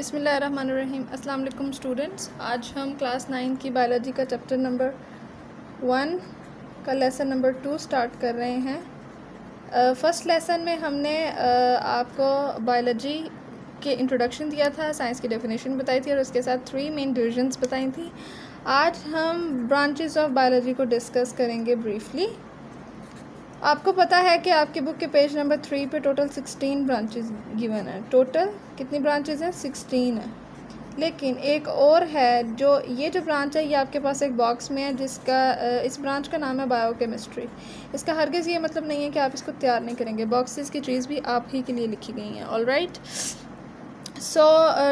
बिस्मिल्लाहिर्रहमानिर्रहीम। अस्सलाम वालेकुम स्टूडेंट्स। आज हम क्लास 9 की बायोलॉजी का चैप्टर नंबर 1 का लेसन नंबर 2 स्टार्ट कर रहे हैं। फ़र्स्ट लेसन में हमने आपको बायोलॉजी के इंट्रोडक्शन दिया था, साइंस की डेफिनेशन बताई थी और उसके साथ 3 मेन डिविजन्स बताई थी। आज हम ब्रांचेस ऑफ बायोलॉजी को डिस्कस करेंगे ब्रीफली। आपको पता है कि आपकी बुक के पेज नंबर 3 पे टोटल 16 ब्रांचेस गिवन है। टोटल कितनी ब्रांचेस हैं? 16 है। लेकिन एक और है, जो ये जो ब्रांच है ये आपके पास एक बॉक्स में है, जिसका इस ब्रांच का नाम है बायोकेमिस्ट्री। इसका हरगिज़ ये मतलब नहीं है कि आप इसको तैयार नहीं करेंगे। बॉक्सेस की चीज़ भी आप ही के लिए लिखी गई हैं। All right, so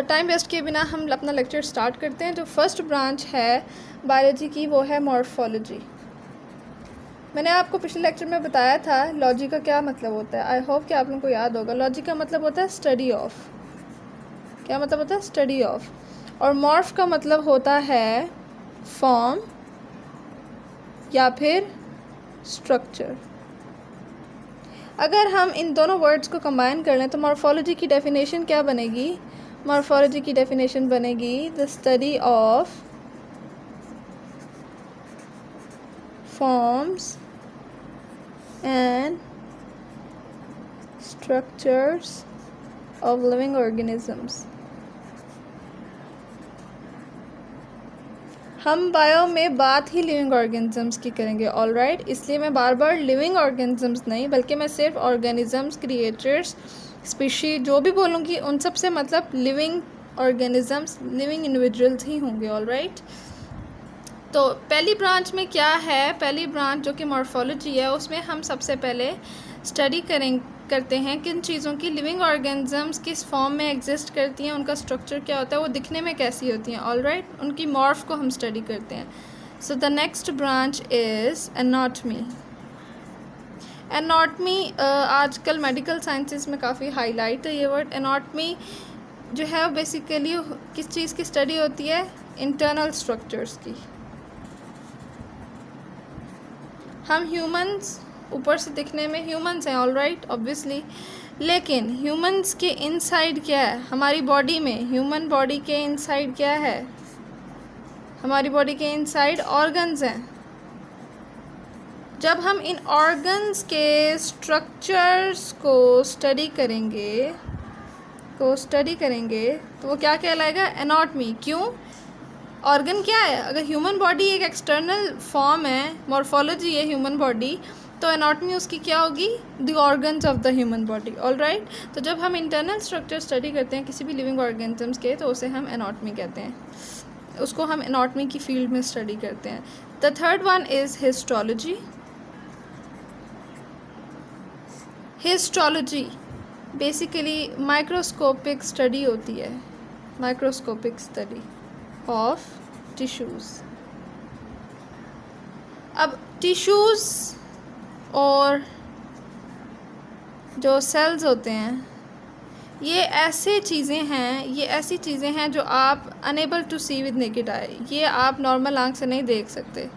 time waste किए बिना हम अपना लेक्चर स्टार्ट करते हैं। जो फर्स्ट ब्रांच है बायोलॉजी की वो है मॉर्फोलॉजी। मैंने आपको पिछले लेक्चर में बताया था लॉजी का क्या मतलब होता है। आई होप कि आप लोगों को याद होगा। लॉजी का मतलब होता है स्टडी ऑफ। क्या मतलब होता है? Study of. और मॉर्फ का मतलब होता है फॉर्म या फिर स्ट्रक्चर। अगर हम इन दोनों वर्ड्स को कंबाइन कर लें तो मॉर्फोलॉजी की डेफिनेशन क्या बनेगी? मॉर्फोलॉजी की डेफिनेशन बनेगी the study of forms and structures of living organisms। हम बायो में बात ही लिविंग ऑर्गेनिजम्स की करेंगे। ऑल राइट, इसलिए मैं बार बार लिविंग ऑर्गेनिजम्स नहीं बल्कि मैं सिर्फ ऑर्गेनिजम्स, क्रिएचर्स, स्पीशी जो भी बोलूँगी उन सब से मतलब लिविंग ऑर्गेनिजम्स, लिविंग इंडिविजुअल्स ही होंगे। ऑल राइट, तो पहली ब्रांच में क्या है? पहली ब्रांच जो कि मॉर्फोलॉजी है, उसमें हम सबसे पहले स्टडी करते हैं किन चीज़ों की लिविंग ऑर्गेनिजम्स किस फॉर्म में एग्जिस्ट करती हैं, उनका स्ट्रक्चर क्या होता है, वो दिखने में कैसी होती हैं। ऑल राइट, उनकी मॉर्फ को हम स्टडी करते हैं। So the next branch is anatomy. Anatomy आजकल मेडिकल साइंसेस में काफ़ी हाईलाइट है ये वर्ड। एनाटमी जो है वो बेसिकली किस चीज़ की स्टडी होती है? इंटरनल स्ट्रक्चर्स की। हम ह्यूमंस ऊपर से दिखने में ह्यूमंस हैं, ऑल राइट, ऑब्वियसली, लेकिन ह्यूमंस के इनसाइड क्या है? हमारी बॉडी में, ह्यूमन बॉडी के इनसाइड क्या है? हमारी बॉडी के इनसाइड ऑर्गन्स हैं। जब हम इन ऑर्गन्स के स्ट्रक्चर्स को स्टडी करेंगे तो वो क्या कहलाएगा? एनाटमी। क्यों? ऑर्गन क्या है? अगर ह्यूमन बॉडी एक एक्सटर्नल फॉर्म है, मॉर्फोलॉजी है ह्यूमन बॉडी, तो एनाटमी उसकी क्या होगी? The organs of the human body. All right, तो जब हम इंटरनल स्ट्रक्चर स्टडी करते हैं किसी भी लिविंग ऑर्गेनिजम्स के, तो उसे हम एनाटमी कहते हैं। उसको हम एनाटमी की फील्ड में स्टडी करते हैं। The third one is histology. Histology basically microscopic study होती है, माइक्रोस्कोपिक स्टडी ऑफ टिश्यूज़। अब टिश्यूज़ और जो सेल्स होते हैं ये ऐसी चीज़ें हैं जो आप enable to see with naked eye. ये आप नॉर्मल आंख से नहीं देख सकते।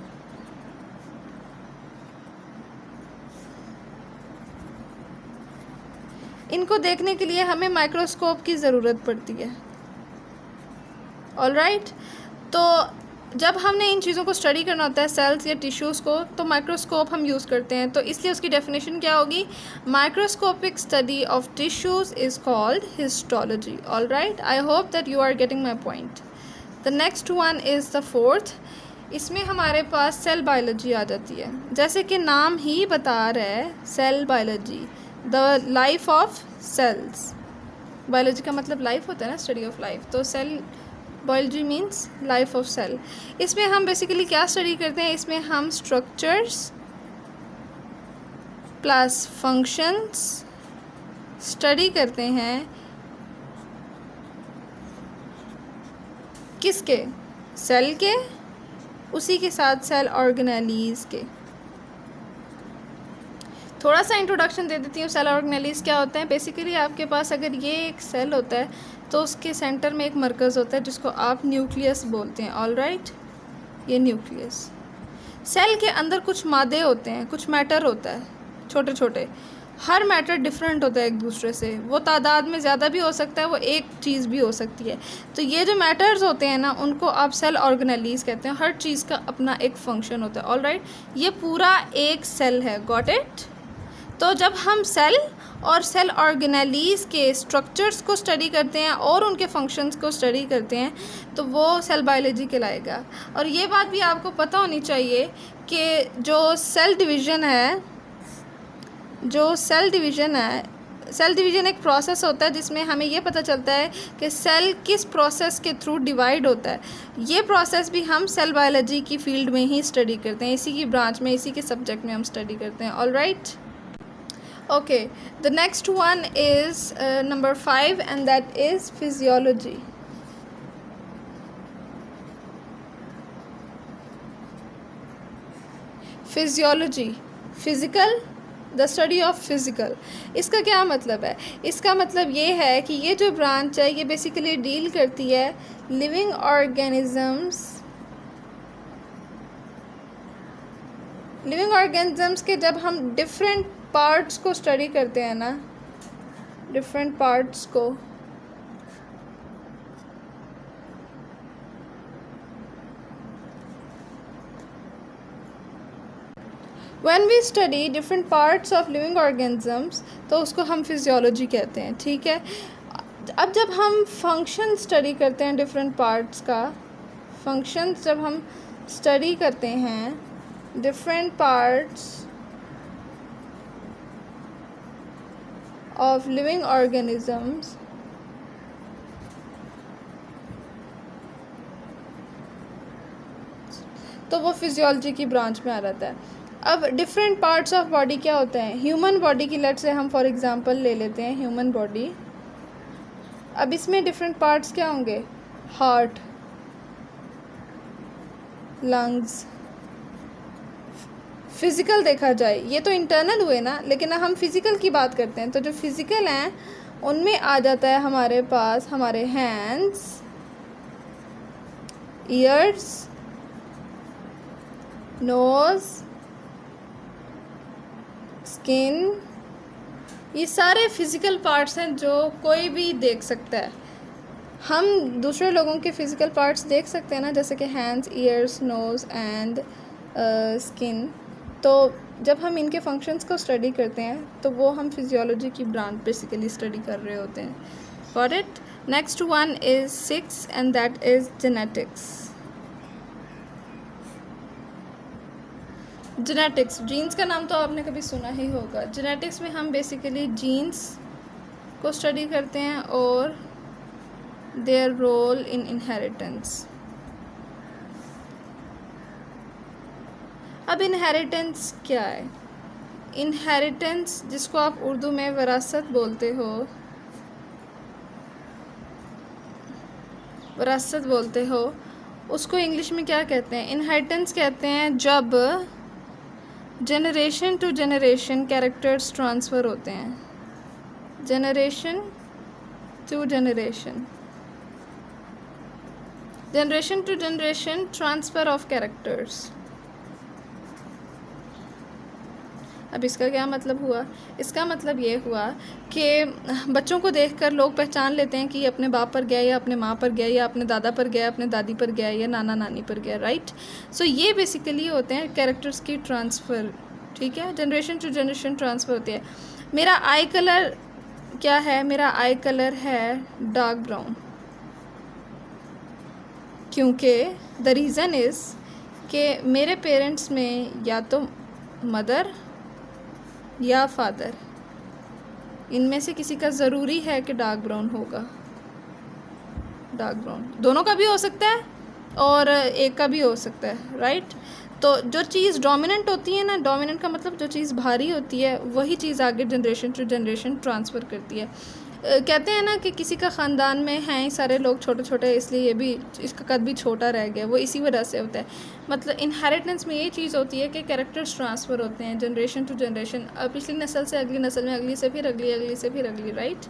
इनको देखने के लिए हमें माइक्रोस्कोप की ज़रूरत पड़ती है। ऑल राइट, तो जब हमने इन चीज़ों को स्टडी करना होता है, सेल्स या टिश्यूज़ को, तो माइक्रोस्कोप हम यूज़ करते हैं। तो इसलिए उसकी डेफिनेशन क्या होगी? Microscopic study of tissues is called histology. All right, I hope that you are getting my point. The next one is the fourth. इसमें हमारे पास सेल बायोलॉजी आ जाती है। जैसे कि नाम ही बता रहा है, cell biology, the life of cells. Biology का मतलब लाइफ होता है ना, स्टडी ऑफ लाइफ। तो cell biology means life of cell. इसमें हम बेसिकली क्या स्टडी करते हैं? इसमें हम स्ट्रक्चर्स प्लस फंक्शंस स्टडी करते हैं। किसके? सेल के, उसी के साथ सेल ऑर्गेनेलीज़ के। थोड़ा सा इंट्रोडक्शन दे देती हूँ। सेल ऑर्गेनेलीज़ क्या होते हैं? बेसिकली आपके पास अगर ये एक सेल होता है तो उसके सेंटर में एक मरकज़ होता है जिसको आप न्यूक्लियस बोलते हैं। ऑल राइट, ये न्यूक्लियस। सेल के अंदर कुछ मादे होते हैं, कुछ मैटर होता है छोटे छोटे, हर मैटर डिफरेंट होता है एक दूसरे से, वो तादाद में ज़्यादा भी हो सकता है, वो एक चीज़ भी हो सकती है। तो ये जो मैटर्स होते हैं ना, उनको आप सेल ऑर्गेनेलीज कहते हैं। हर चीज़ का अपना एक फंक्शन होता है। ऑलराइट, ये पूरा एक सेल है। Got it? तो जब हम सेल और सेल ऑर्गेनेलीज के स्ट्रक्चर्स को स्टडी करते हैं और उनके फंक्शंस को स्टडी करते हैं, तो वो सेल बायोलॉजी कहलाएगा। और ये बात भी आपको पता होनी चाहिए कि जो सेल डिवीज़न एक प्रोसेस होता है जिसमें हमें ये पता चलता है कि सेल किस प्रोसेस के थ्रू डिवाइड होता है। ये प्रोसेस भी हम सेल बायोलॉजी की फील्ड में ही स्टडी करते हैं, इसी की ब्रांच में, इसी के सब्जेक्ट में हम स्टडी करते हैं। Alright, okay, the next one is number 5 and that is physiology. Physiology, physical, the study of physical. इसका क्या मतलब है? इसका मतलब ये है कि ये जो ब्रांच है ये बेसिकली डील करती है लिविंग ऑर्गेनिजम्स के जब हम डिफरेंट पार्ट्स को स्टडी करते हैं ना, डिफरेंट पार्ट्स को, when we study different parts of living organisms, तो उसको हम फिजियोलॉजी कहते हैं। ठीक है, अब जब हम फंक्शन स्टडी करते हैं डिफरेंट पार्ट्स का, फंक्शंस जब हम स्टडी करते हैं different parts of living organisms, तो वो फिजियोलॉजी की ब्रांच में आ जाता है। अब डिफरेंट पार्ट्स ऑफ बॉडी क्या होते हैं? ह्यूमन बॉडी की लेट से हम फॉर एग्जांपल ले लेते हैं ह्यूमन बॉडी। अब इसमें डिफरेंट पार्ट्स क्या होंगे? Heart, lungs. फिज़िकल देखा जाए, ये तो इंटरनल हुए ना, लेकिन हम फिज़िकल की बात करते हैं। तो जो फिज़िकल हैं उनमें आ जाता है हमारे पास हमारे हैंड्स, ईयर्स, नोज़, स्किन। ये सारे फिज़िकल पार्ट्स हैं जो कोई भी देख सकता है। हम दूसरे लोगों के फ़िज़िकल पार्ट्स देख सकते हैं ना, जैसे कि hands, ears, nose and skin. तो जब हम इनके फंक्शंस को स्टडी करते हैं तो वो हम फिजियोलॉजी की ब्रांच बेसिकली स्टडी कर रहे होते हैं। Got it? Next one is 6 and that is genetics. Genetics, genes का नाम तो आपने कभी सुना ही होगा। जेनेटिक्स में हम बेसिकली जीन्स को स्टडी करते हैं और देयर रोल इन इनहेरिटेंस। अब इनहेरिटेंस क्या है? इनहेरिटेंस, जिसको आप उर्दू में विरासत बोलते हो, उसको इंग्लिश में क्या कहते हैं? इनहेरिटेंस कहते हैं जब generation to generation characters transfer होते हैं। Generation to generation transfer of characters. अब इसका क्या मतलब हुआ? इसका मतलब ये हुआ कि बच्चों को देखकर लोग पहचान लेते हैं कि ये अपने बाप पर गया, या अपने माँ पर गया, या अपने दादा पर गया, अपने दादी पर गया, या नाना नानी पर गया। राइट? सो ये बेसिकली होते हैं कैरेक्टर्स की ट्रांसफ़र। ठीक है, जनरेशन टू जनरेशन ट्रांसफ़र होती है। मेरा आई कलर क्या है? मेरा आई कलर है डार्क ब्राउन, क्योंकि द रीज़न इज़ कि मेरे पेरेंट्स में या तो मदर या फादर, इनमें से किसी का ज़रूरी है कि डार्क ब्राउन होगा। डार्क ब्राउन दोनों का भी हो सकता है और एक का भी हो सकता है। राइट? तो जो चीज़ डोमिनेंट होती है ना, डोमिनेंट का मतलब जो चीज़ भारी होती है, वही चीज़ आगे जनरेशन टू जनरेशन ट्रांसफ़र करती है। कहते हैं ना कि किसी का ख़ानदान में हैं सारे लोग छोटे छोटे, इसलिए ये भी, इसका कद भी छोटा रह गया, वो इसी वजह से होता है। मतलब इनहेरिटेंस में ये चीज़ होती है कि कैरेक्टर्स ट्रांसफ़र होते हैं जनरेशन टू जनरेशन, पिछली नस्ल से अगली नस्ल में, अगली से फिर अगली, अगली से फिर अगली। राइट?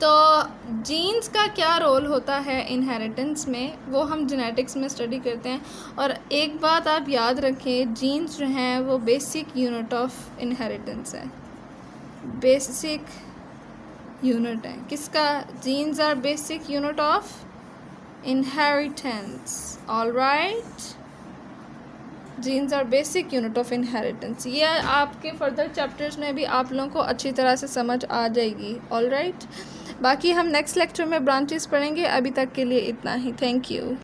तो जीन्स का क्या रोल होता है इनहेरिटेंस में, वो हम जेनेटिक्स में स्टडी करते हैं। और एक बात आप याद रखें, जीन्स जो हैं वो बेसिक यूनिट ऑफ इनहेरिटेंस है। बेसिक यूनिट है किसका? Genes are basic unit of inheritance. Alright, genes are basic unit of inheritance. ये आपके फर्दर चैप्टर्स में भी आप लोगों को अच्छी तरह से समझ आ जाएगी। ऑलराइट, बाकी हम नेक्स्ट लेक्चर में ब्रांचेस पढ़ेंगे। अभी तक के लिए इतना ही। Thank you.